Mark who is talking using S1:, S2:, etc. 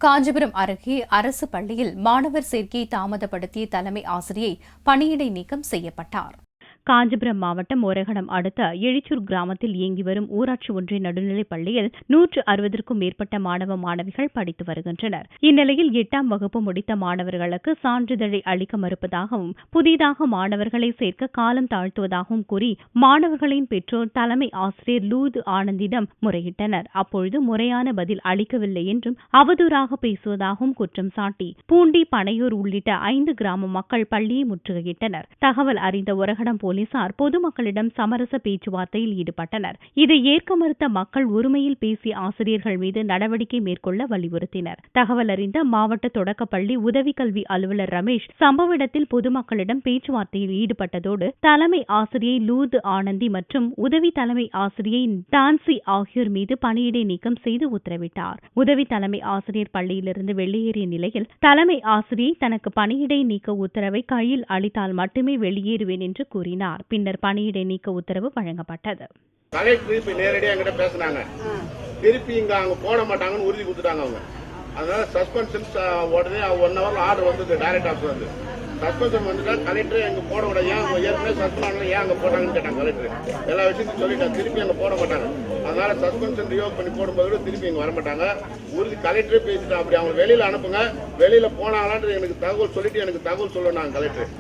S1: காஞ்சிபுரம் அருகே அரசு பள்ளியில் மாணவர் சேர்க்கையை தாமதப்படுத்திய தலைமை ஆசிரியை பணியிடை நீக்கம் செய்யப்பட்டார். காஞ்சிபுரம் மாவட்டம் ஓரகடம் அடுத்த எழிச்சூர் கிராமத்தில் இயங்கி வரும் ஊராட்சி ஒன்றிய நடுநிலைப் பள்ளியில் 160க்கும் மேற்பட்ட மாணவ மாணவிகள் படித்து வருகின்றனர். இந்நிலையில் 8ஆம் வகுப்பு முடித்த மாணவர்களுக்கு சான்றிதழை அளிக்க மறுப்பதாகவும் புதிதாக மாணவர்களை சேர்க்க காலம் தாழ்த்துவதாகவும் கூறி மாணவர்களின் பெற்றோர் தலைமை ஆசிரியர் லூர்து ஆனந்திடம் முறையிட்டனர். அப்பொழுது முறையான பதில் அளிக்கவில்லை என்றும் அவதூறாக பேசுவதாகவும் குற்றம் சாட்டி பூண்டி, பனையூர் உள்ளிட்ட 5 கிராம மக்கள் பள்ளியை முற்றுகையிட்டனர். தகவல் அறிந்த ஓரகடம் போலீசார் பொதுமக்களிடம் சமரச பேச்சுவார்த்தையில் ஈடுபட்டனர். இதை ஏற்க மறுத்த மக்கள் உரிமையில் பேசிய ஆசிரியர்கள் மீது நடவடிக்கை மேற்கொள்ள வலியுறுத்தினர். தகவல் அறிந்த மாவட்ட தொடக்கப்பள்ளி உதவி கல்வி அலுவலர் ரமேஷ் சம்பவ இடத்தில் பொதுமக்களிடம் பேச்சுவார்த்தையில் ஈடுபட்டதோடு தலைமை ஆசிரியை லூர்து ஆனந்தி மற்றும் உதவி தலைமை ஆசிரியை டான்சி ஆகியோர் மீது பணியிடை நீக்கம் செய்து உத்தரவிட்டார். உதவி தலைமை ஆசிரியர் பள்ளியிலிருந்து வெளியேறிய நிலையில் தலைமை ஆசிரியை தனக்கு பணியிடை நீக்க உத்தரவை கையில் அளித்தால் மட்டுமே வெளியேறுவேன் என்று கூறினார். பின்னர் பணியிடை நீக்க உத்தரவு வழங்கப்பட்டது.
S2: கலெக்டர் நேரடியாக என்கிட்ட பேசினாங்க. திருப்பி இங்க அவங்க போட மாட்டாங்கன்னு உறுதி கொடுத்துட்டாங்க அவங்க. அதனால சஸ்பென்ஷன் உடனே 1 ஹவர்ல ஆர்டர் வந்து டைரக்ட் ஆஃபீஸ் வந்து சஸ்பென்ஷன் வந்துட்டா கலெக்டர் எங்க போட விட ஏன் ஏற்கனவே சஸ்பெண்ட் ஏன் அங்க போட்டாங்கன்னு கேட்டாங்க. கலெக்டர் எல்லா விஷயத்தையும் சொல்லிட்டாங்க. திருப்பி அங்க போட மாட்டாங்க. அதனால சஸ்பென்ஷன் ரியோக் பண்ணி போடும்போது திருப்பி இங்க வர மாட்டாங்க. உறுதி கலெக்டரே பேசிட்டா. அப்படி அவங்க வெளியில அனுப்புங்க, வெளியில போனாங்களான்னு எனக்கு தகவல் சொல்லிட்டு எனக்கு தகவல் சொல்லணும் கலெக்டர்.